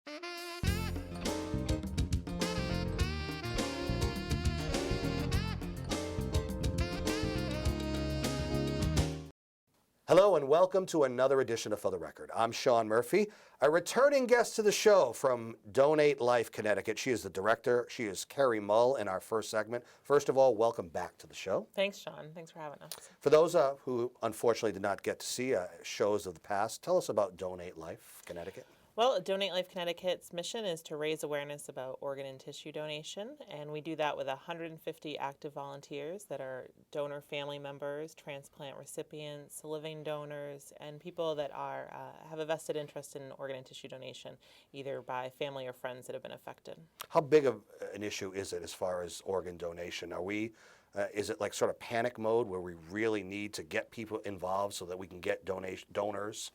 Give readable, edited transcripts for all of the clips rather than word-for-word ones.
Hello and welcome to another edition of For the Record. I'm Sean Murphy, a returning guest to the show from Donate Life Connecticut. She is the director. She is Carrie Mull in our first segment. First of all, welcome back to the show. Thanks, Sean. Thanks for having us. For those who unfortunately did not get to see shows of the past, tell us about Donate Life Connecticut. Well, Donate Life Connecticut's mission is to raise awareness about organ and tissue donation, and we do that with 150 active volunteers that are donor family members, transplant recipients, living donors, and people that have a vested interest in organ and tissue donation, either by family or friends that have been affected. How big of an issue is it as far as organ donation? Is it like sort of panic mode where we really need to get people involved so that we can get donors?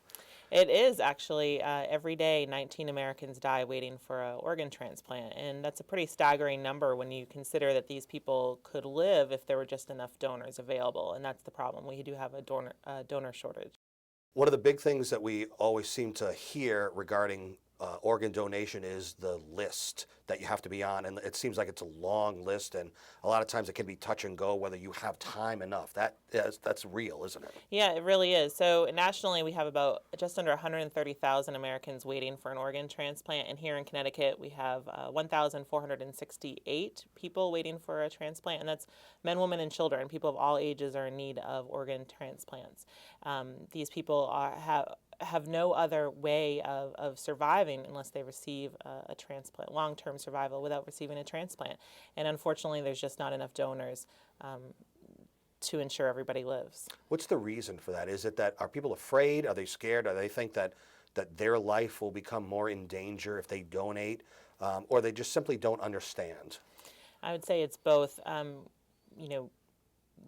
It is actually. Every day, 19 Americans die waiting for an organ transplant, and that's a pretty staggering number when you consider that these people could live if there were just enough donors available, and that's the problem. We do have a donor shortage. One of the big things that we always seem to hear regarding organ donation is the list that you have to be on, and it seems like it's a long list, and a lot of times it can be touch and go whether you have time enough. That's real, isn't it? Yeah, it really is. So nationally, we have about just under 130,000 Americans waiting for an organ transplant, and here in Connecticut, we have 1,468 people waiting for a transplant, and that's men, women, and children. People of all ages are in need of organ transplants. These people have no other way of surviving unless they receive a transplant, long-term survival without receiving a transplant. And unfortunately, there's just not enough donors to ensure everybody lives. What's the reason for that? Is it that are people afraid? Are they scared? Are they think that their life will become more in danger if they donate? Or they just simply don't understand? I would say it's both.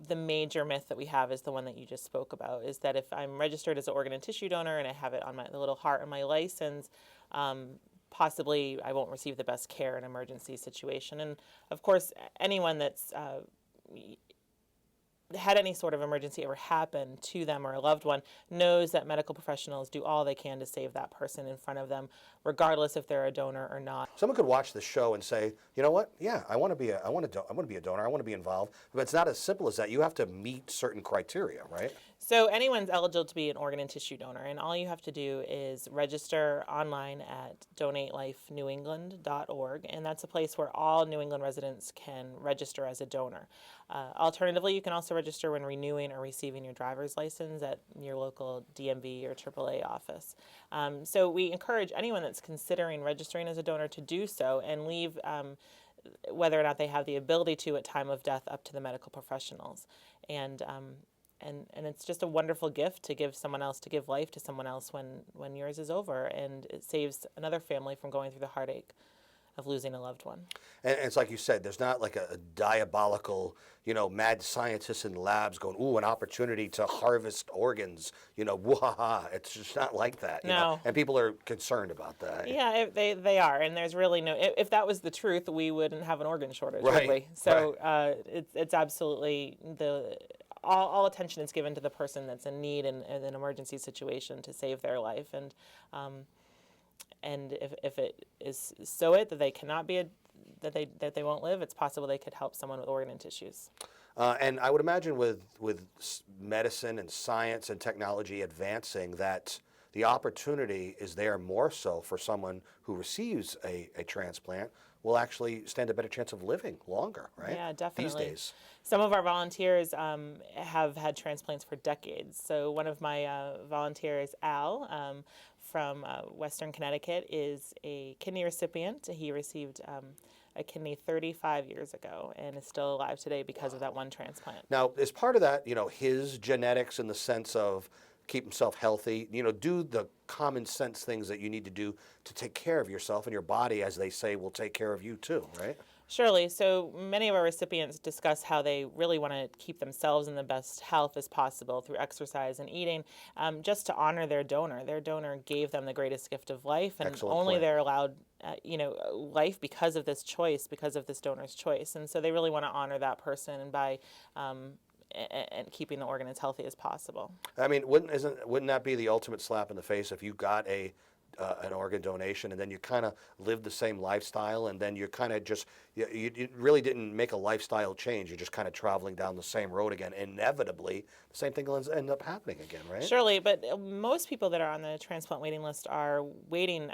The major myth that we have is the one that you just spoke about, is that if I'm registered as an organ and tissue donor and I have it on the little heart on my license, possibly I won't receive the best care in an emergency situation. And of course, anyone that's had any sort of emergency ever happen to them or a loved one knows that medical professionals do all they can to save that person in front of them, regardless if they're a donor or not. Someone could watch the show and say, you know what? Yeah, I want to be a donor. I want to be involved. But it's not as simple as that. You have to meet certain criteria, right? So anyone's eligible to be an organ and tissue donor, and all you have to do is register online at donatelifenewengland.org, and that's a place where all New England residents can register as a donor. Alternatively, you can also register when renewing or receiving your driver's license at your local DMV or AAA office. So we encourage anyone that's considering registering as a donor to do so and leave whether or not they have the ability to at time of death up to the medical professionals. And it's just a wonderful gift to give someone else, to give life to someone else when yours is over, and it saves another family from going through the heartache of losing a loved one. And it's like you said, there's not like a diabolical, mad scientists in labs going, ooh, an opportunity to harvest organs, woo-ha-ha. It's just not like that. No. And people are concerned about that. Yeah, they are, and there's really no. If that was the truth, we wouldn't have an organ shortage, right. would we? So right. It's absolutely all attention is given to the person that's in need in an emergency situation to save their life, and if it is that they cannot be that they won't live, it's possible they could help someone with organ and tissues. And I would imagine with medicine and science and technology advancing, that the opportunity is there more so for someone who receives a transplant will actually stand a better chance of living longer, right? Yeah, definitely. These days. Some of our volunteers have had transplants for decades. So one of my volunteers, Al, from Western Connecticut, is a kidney recipient. He received a kidney 35 years ago and is still alive today because of that one transplant. Now, as part of that, his genetics in the sense of keep himself healthy, do the common sense things that you need to do to take care of yourself, and your body, as they say, will take care of you too, right? Surely. So many of our recipients discuss how they really want to keep themselves in the best health as possible through exercise and eating, just to honor their donor. Their donor gave them the greatest gift of life, and Excellent only point. they're allowed life because of this choice, because of this donor's choice. And so they really want to honor that person, and by and keeping the organ as healthy as possible. I mean, wouldn't that be the ultimate slap in the face if you got a an organ donation, and then you kind of live the same lifestyle, and then you're kind of just you really didn't make a lifestyle change. You're just kind of traveling down the same road again. Inevitably, the same thing will end up happening again, right? Surely, but most people that are on the transplant waiting list are waiting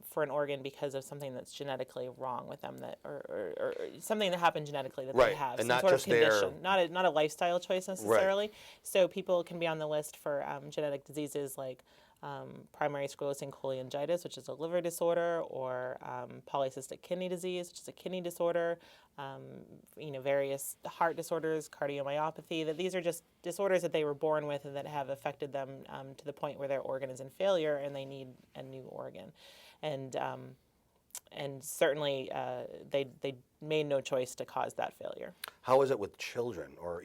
for an organ because of something that's genetically wrong with them, that or something that happened genetically that Right, they have, and some not sort of just their- condition, not a lifestyle choice necessarily. So people can be on the list for genetic diseases like primary sclerosing cholangitis, which is a liver disorder, or polycystic kidney disease, which is a kidney disorder, various heart disorders, cardiomyopathy, that these are just disorders that they were born with and that have affected them to the point where their organ is in failure and they need a new organ. And certainly they made no choice to cause that failure. How is it with children or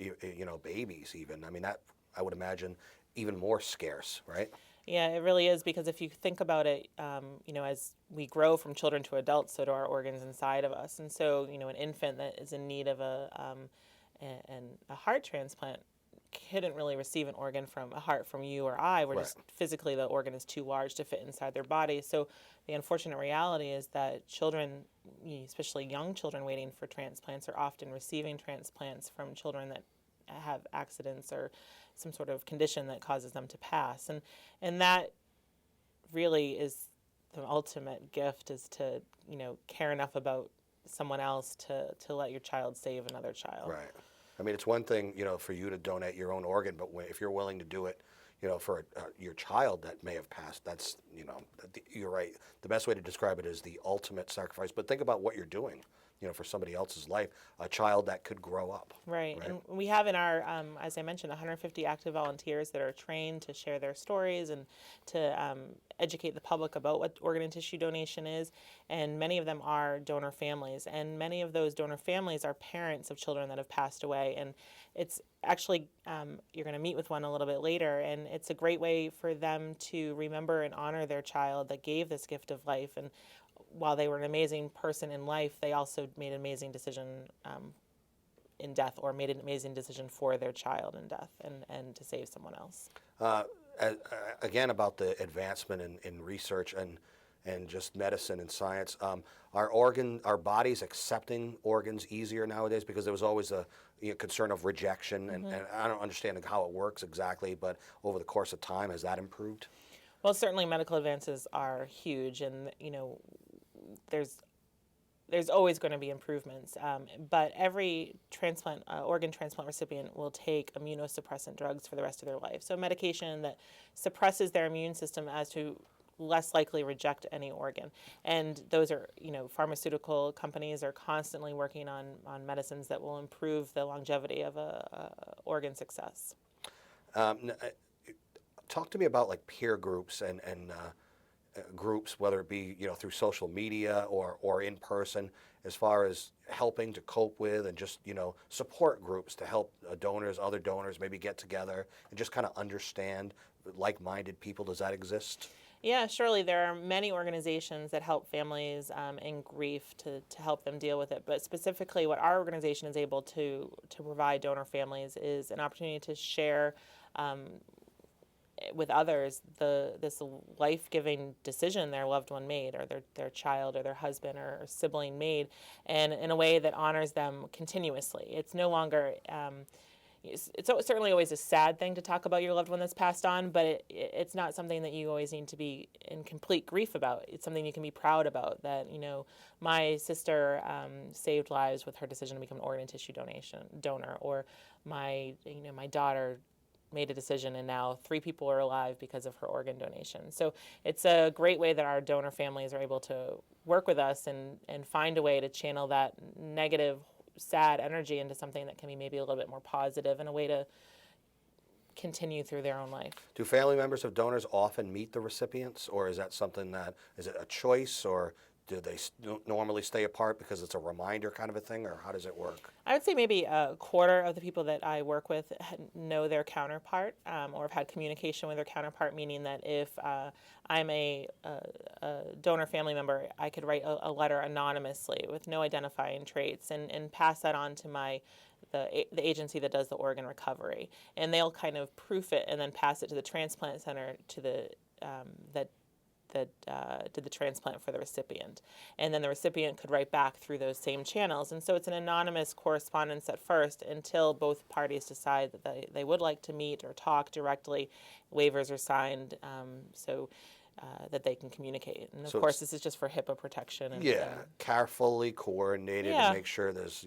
babies even? I mean, that I would imagine even more scarce, right? Yeah, it really is, because if you think about it, as we grow from children to adults, so do our organs inside of us. And so, an infant that is in need of a heart transplant couldn't really receive a heart from you or I. We're Right. just physically, the organ is too large to fit inside their body. So the unfortunate reality is that children, especially young children waiting for transplants, are often receiving transplants from children that have accidents or some sort of condition that causes them to pass. And that really is the ultimate gift, is to, care enough about someone else to let your child save another child. Right. I mean, it's one thing, for you to donate your own organ, but if you're willing to do it, for your child that may have passed, that's, you're right. The best way to describe it is the ultimate sacrifice. But think about what you're doing, for somebody else's life, a child that could grow up. Right. And we have in our, as I mentioned, 150 active volunteers that are trained to share their stories and to educate the public about what organ and tissue donation is. And many of them are donor families. And many of those donor families are parents of children that have passed away. And it's actually, you're going to meet with one a little bit later, and it's a great way for them to remember and honor their child that gave this gift of life. And while they were an amazing person in life, they also made an amazing decision in death, or made an amazing decision for their child in death and to save someone else. Again, about the advancement in research and just medicine and science, our bodies accepting organs easier nowadays? Because there was always a concern of rejection, and I don't understand how it works exactly, but over the course of time, has that improved? Well, certainly medical advances are huge, and there's always going to be improvements. But every organ transplant recipient will take immunosuppressant drugs for the rest of their life. So medication that suppresses their immune system as to less likely reject any organ. And those are, pharmaceutical companies are constantly working on medicines that will improve the longevity of a organ success. Talk to me about like peer groups and groups, whether it be through social media or in person, as far as helping to cope with and just support groups to help other donors maybe get together and just kind of understand like-minded people. Does that exist? Yeah, surely there are many organizations that help families in grief to help them deal with it. But specifically, what our organization is able to provide donor families is an opportunity to share with others this life-giving decision their loved one made, or their child or their husband or sibling made, and in a way that honors them continuously. It's no longer it's certainly always a sad thing to talk about your loved one that's passed on, but it's not something that you always need to be in complete grief about. It's something you can be proud about, that, my sister saved lives with her decision to become an organ and tissue donor, or my daughter made a decision and now 3 people are alive because of her organ donation. So it's a great way that our donor families are able to work with us and find a way to channel that negative, sad energy into something that can be maybe a little bit more positive, and a way to continue through their own life. Do family members of donors often meet the recipients, or is that something is it a choice, or do they normally stay apart because it's a reminder kind of a thing, or how does it work? I would say maybe a quarter of the people that I work with know their counterpart, or have had communication with their counterpart, meaning that if I'm a donor family member, I could write a letter anonymously with no identifying traits and pass that on to the agency that does the organ recovery. And they'll kind of proof it and then pass it to the transplant center, to the did the transplant for the recipient, and then the recipient could write back through those same channels. And so it's an anonymous correspondence at first until both parties decide that they would like to meet or talk directly. Waivers are signed, that they can communicate. And of So course, this is just for HIPAA protection. Yeah, carefully coordinated Yeah. to make sure there's,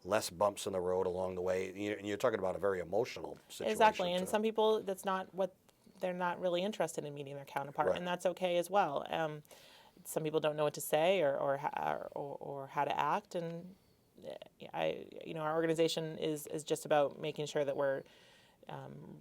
less bumps in the road along the way. And you're talking about a very emotional situation. Exactly, and too. some people, that's not what they're not really interested in meeting their counterpart, Right. and that's okay as well. Some people don't know what to say or how to act, and our organization is just about making sure that we're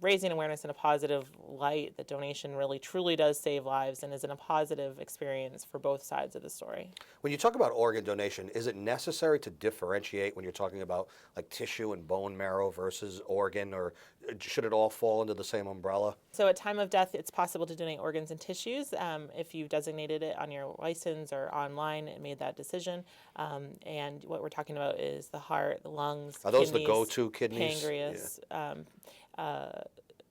raising awareness in a positive light, that donation really truly does save lives and is in a positive experience for both sides of the story. When you talk about organ donation, is it necessary to differentiate when you're talking about like tissue and bone marrow versus organ, or should it all fall under the same umbrella? So at time of death, it's possible to donate organs and tissues if you've designated it on your license or online and made that decision. And what we're talking about is the heart, the lungs, Are those kidneys, the go-to kidneys? pancreas.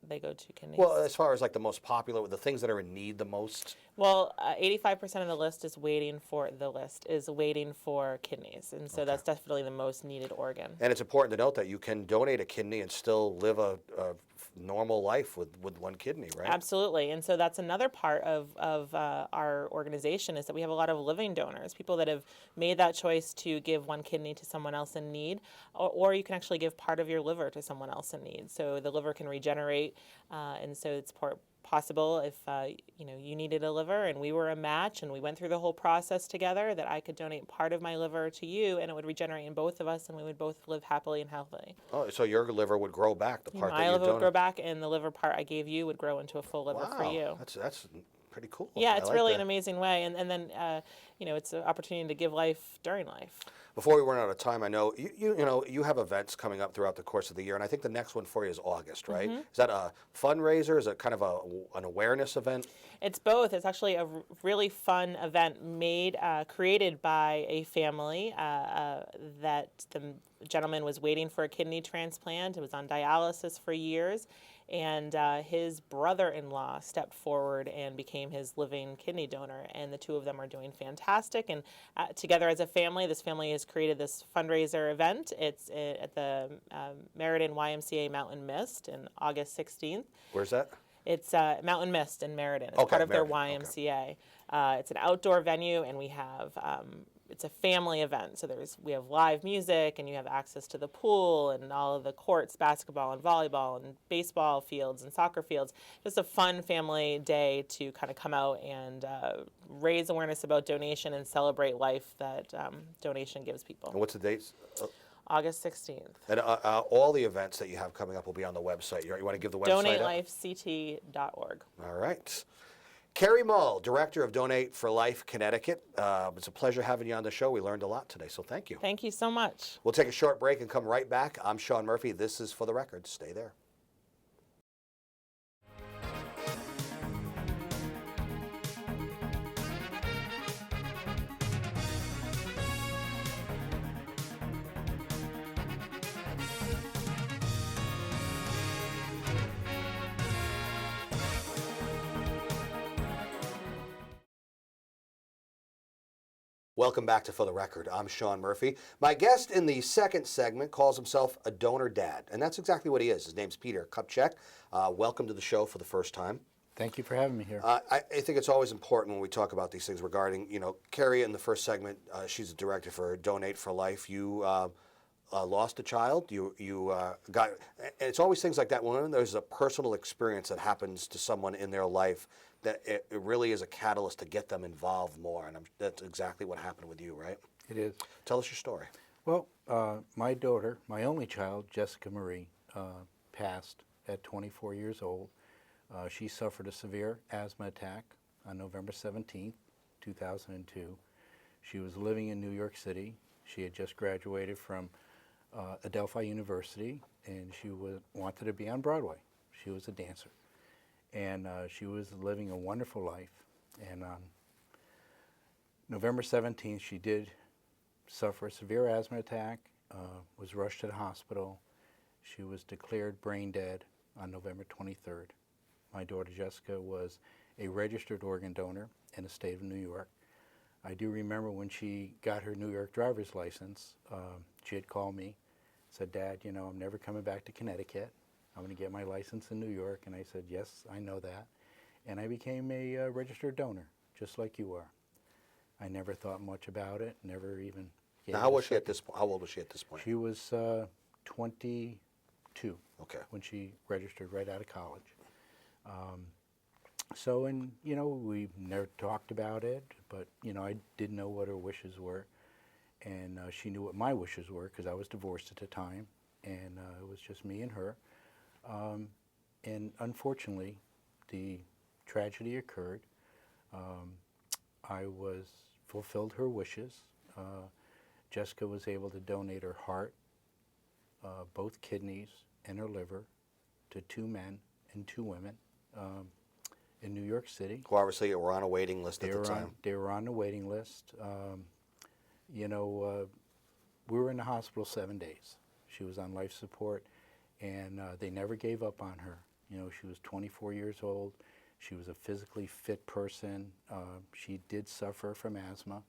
They go to kidneys. Well, as far as like the most popular, the things that are in need the most. Well, 85% of the list is waiting for kidneys, and so that's definitely the most needed organ. And it's important to note that you can donate a kidney and still live a normal life with one kidney, right? Absolutely, and so that's another part of our organization, is that we have a lot of living donors, people that have made that choice to give one kidney to someone else in need, or you can actually give part of your liver to someone else in need. So the liver can regenerate, and so it's possible if you needed a liver and we were a match and we went through the whole process together, that I could donate part of my liver to you and it would regenerate in both of us and we would both live happily and healthily. Oh, so your liver would grow back, the part that My you liver would donate. grow back and the liver part I gave you would grow into a full liver for you. That's pretty cool. Yeah, I it's like really that. an amazing way, and then it's an opportunity to give life during life. Before we run out of time, I know you have events coming up throughout the course of the year, and I think the next one for you is August, right? Mm-hmm. Is that a fundraiser? Is it kind of an awareness event? It's both. It's actually a really fun event created by a family that the gentleman was waiting for a kidney transplant. It was on dialysis for years, and his brother-in-law stepped forward and became his living kidney donor, and the two of them are doing fantastic. And together as a family, this family has created this fundraiser event. It's at the Meriden YMCA Mountain Mist on August 16th. Where's that? It's Mountain Mist in Meriden. It's Okay, part of their Meriden, YMCA. It's an outdoor venue, and we have it's a family event. So we have live music, and you have access to the pool and all of the courts, basketball and volleyball and baseball fields and soccer fields. Just a fun family day to kind of come out and raise awareness about donation and celebrate life that donation gives people. And what's the dates? August 16th. And all the events that you have coming up will be on the website. You want to give the website up? DonateLifeCT.org. All right. Carrie Mull, Director of Donate for Life Connecticut. It's a pleasure having you on the show. We learned a lot today, so thank you. Thank you so much. We'll take a short break and come right back. I'm Sean Murphy. This is For the Record. Stay there. Welcome back to For the Record. I'm Sean Murphy. My guest in the second segment calls himself a donor dad, and that's exactly what he is. His name's Peter Kupchak. Welcome to the show for the first time. Thank you for having me here. I think it's always important when we talk about these things regarding, Carrie in the first segment, she's a director for Donate for Life. You lost a child. You got. It's always things like that. When there's a personal experience that happens to someone in their life, that it really is a catalyst to get them involved more. And that's exactly what happened with you, right? It is. Tell us your story. Well, my daughter, my only child, Jessica Marie, passed at 24 years old. She suffered a severe asthma attack on November 17th, 2002. She was living in New York City. She had just graduated from Adelphi University, and she wanted to be on Broadway. She was a dancer. And she was living a wonderful life. And on November 17th, she did suffer a severe asthma attack, was rushed to the hospital. She was declared brain dead on November 23rd. My daughter Jessica was a registered organ donor in the state of New York. I do remember when she got her New York driver's license, she had called me, said, "Dad, you know, I'm never coming back to Connecticut. I'm going to get my license in New York." And I said, "Yes, I know that." And I became a registered donor, just like you are. I never thought much about it, never even gave Now, it how a was she at second. this point? How old was she at this point? She was 22 Okay. when she registered right out of college. So, and, you know, we never talked about it, but, you know, I didn't know what her wishes were. And she knew what my wishes were because I was divorced at the time, and it was just me and her. And unfortunately, the tragedy occurred. I was fulfilled her wishes. Jessica was able to donate her heart, both kidneys, and her liver to 2 men and 2 women in New York City. Who obviously were on a waiting list at the time. They were on the waiting list. You know, we were in the hospital 7 days. She was on life support, and they never gave up on her. You know, she was 24 years old. She was a physically fit person. She did suffer from asthma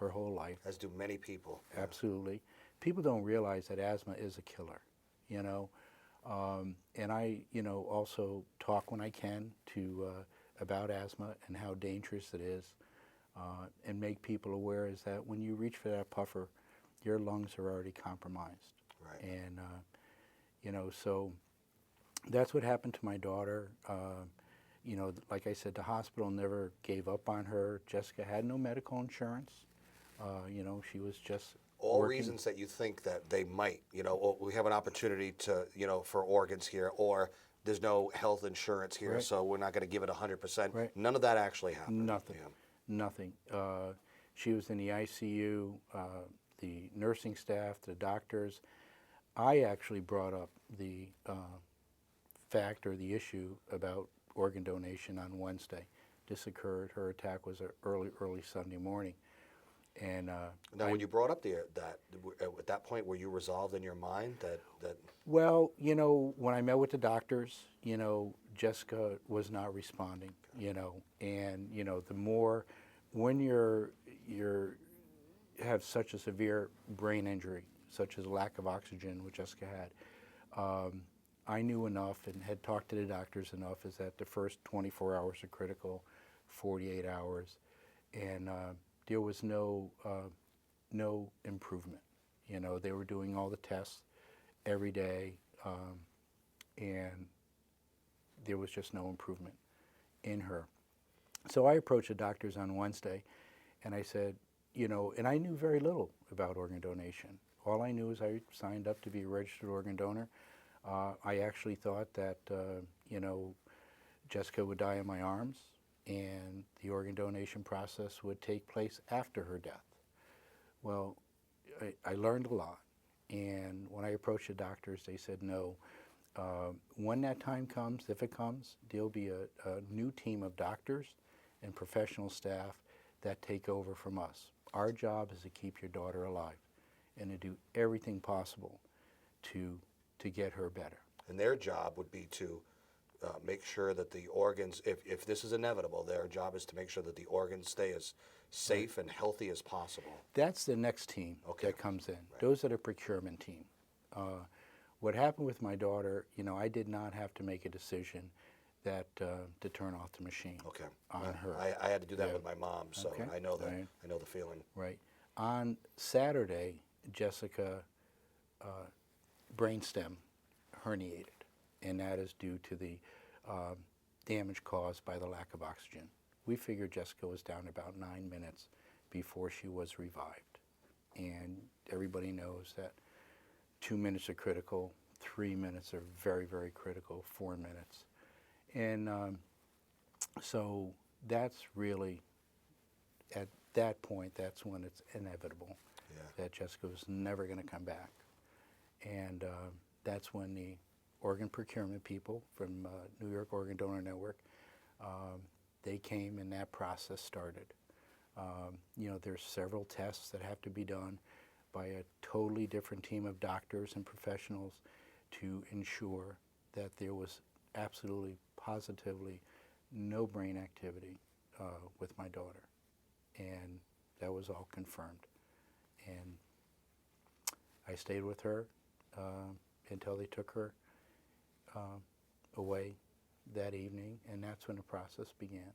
her whole life. As do many people. Absolutely. People don't realize that asthma is a killer, you know. And I, you know, also talk when I can to about asthma and how dangerous it is, and make people aware is that when you reach for that puffer, your lungs are already compromised. Right. And, you know, so that's what happened to my daughter. You know, like I said, the hospital never gave up on her. Jessica had no medical insurance. You know, she was just All working. reasons that you think that they might, you know, oh, we have an opportunity to, you know, for organs here, or there's no health insurance here, Right. so we're not going to give it 100%. Right. None of that actually happened. Nothing. Yeah. Nothing. She was in the ICU, the nursing staff, the doctors. I actually brought up the fact or the issue about organ donation on Wednesday. This occurred, her attack was early Sunday morning. And Now, when you brought up that at that point, were you resolved in your mind that well, you know, when I met with the doctors, you know, Jessica was not responding, you know, and, you know, the more, when you're have such a severe brain injury, such as lack of oxygen, which Jessica had, I knew enough and had talked to the doctors enough is that the first 24 hours are critical, 48 hours, and there was no improvement. You know, they were doing all the tests every day, and there was just no improvement in her. So I approached the doctors on Wednesday, and I said, you know, and I knew very little about organ donation. All I knew is I signed up to be a registered organ donor. I actually thought that, you know, Jessica would die in my arms, and the organ donation process would take place after her death. Well, I learned a lot, and when I approached the doctors, they said no. When that time comes, if it comes, there'll be a new team of doctors and professional staff that take over from us. Our job is to keep your daughter alive and to do everything possible to get her better. and their job would be to make sure that the organs, if this is inevitable, their job is to make sure that the organs stay as safe and healthy as possible. That's the next team that comes in. Those are the procurement team. What happened with my daughter, you know, I did not have to make a decision that to turn off the machine Okay. on her. I had to do that Yeah. with my mom, so Okay. I know that. Right. I know the feeling. Right. On Saturday, Jessica brainstem herniated, and that is due to the damage caused by the lack of oxygen. We figured Jessica was down about 9 minutes before she was revived. And everybody knows that 2 minutes are critical, 3 minutes are very, very critical, 4 minutes. And so that's really, at that point, that's when it's inevitable that Jessica was never going to come back. And that's when the organ procurement people from New York Organ Donor Network, they came and that process started. You know, there's several tests that have to be done by a totally different team of doctors and professionals to ensure that there was absolutely, positively no brain activity with my daughter, and that was all confirmed. And I stayed with her until they took her away that evening, and that's when the process began.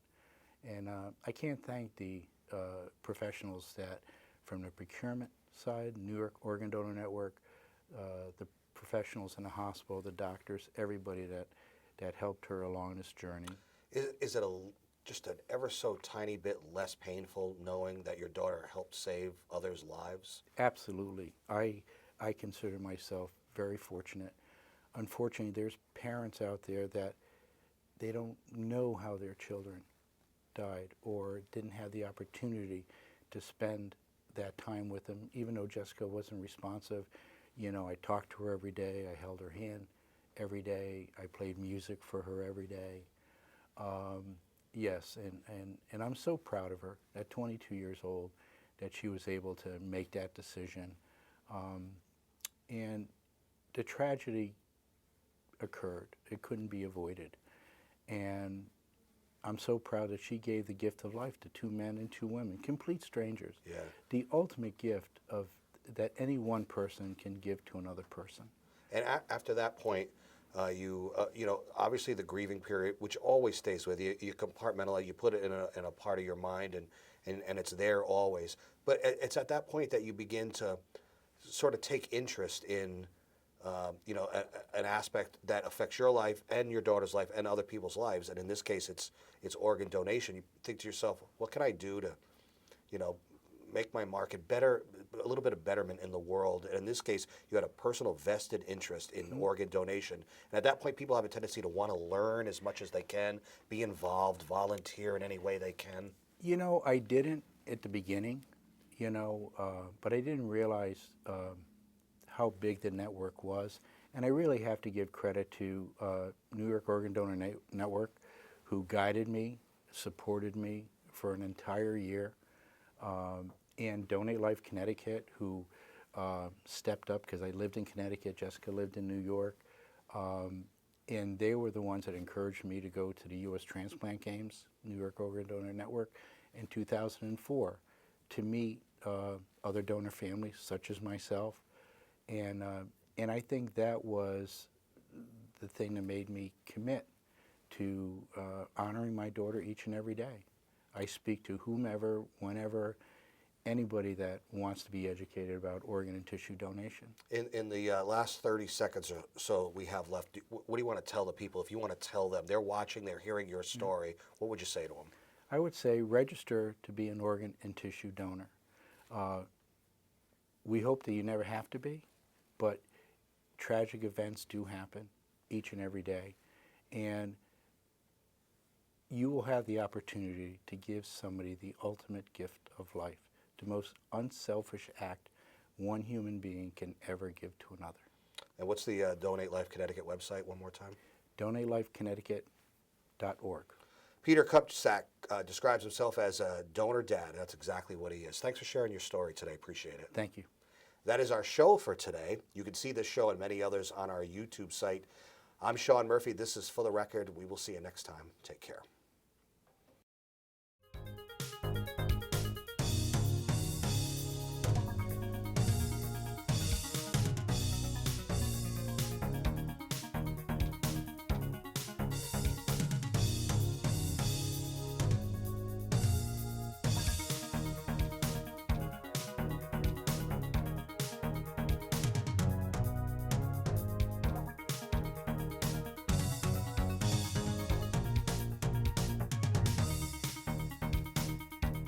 And I can't thank the professionals that, from the procurement side, New York Organ Donor Network, the professionals in the hospital, the doctors, everybody that helped her along this journey. Is it just an ever so tiny bit less painful knowing that your daughter helped save others' lives? Absolutely. I consider myself very fortunate. Unfortunately, there's parents out there that they don't know how their children died or didn't have the opportunity to spend that time with them. Even though Jessica wasn't responsive, you know, I talked to her every day, I held her hand every day, I played music for her every day. Yes, and I'm so proud of her at 22 years old that she was able to make that decision. And the tragedy occurred. It couldn't be avoided. And I'm so proud that she gave the gift of life to 2 men and 2 women, complete strangers. Yeah. The ultimate gift of that any one person can give to another person. And after that point, you know, obviously the grieving period, which always stays with you, you compartmentalize, you put it in a part of your mind, and it's there always. But it's at that point that you begin to sort of take interest in, you know, an aspect that affects your life and your daughter's life and other people's lives. And in this case, it's organ donation. You think to yourself, what can I do to, you know, make my market better, a little bit of betterment in the world. And in this case, you had a personal vested interest in organ donation. And at that point, people have a tendency to want to learn as much as they can, be involved, volunteer in any way they can. You know, I didn't at the beginning, you know, but I didn't realize how big the network was. And I really have to give credit to New York Organ Donor Network, who guided me, supported me for an entire year. And Donate Life Connecticut, who stepped up because I lived in Connecticut, Jessica lived in New York, and they were the ones that encouraged me to go to the U.S. Transplant Games, New York Organ Donor Network, in 2004 to meet other donor families such as myself, and I think that was the thing that made me commit to honoring my daughter each and every day. I speak to whomever, whenever, anybody that wants to be educated about organ and tissue donation. In the last 30 seconds or so we have left, what do you want to tell the people? If you want to tell them, they're watching, they're hearing your story, what would you say to them? I would say register to be an organ and tissue donor. We hope that you never have to be, but tragic events do happen each and every day. And you will have the opportunity to give somebody the ultimate gift of life, the most unselfish act one human being can ever give to another. And what's the Donate Life Connecticut website one more time? DonateLifeConnecticut.org. Peter Kupczak describes himself as a donor dad. That's exactly what he is. Thanks for sharing your story today. Appreciate it. Thank you. That is our show for today. You can see this show and many others on our YouTube site. I'm Sean Murphy. This is For the Record. We will see you next time. Take care.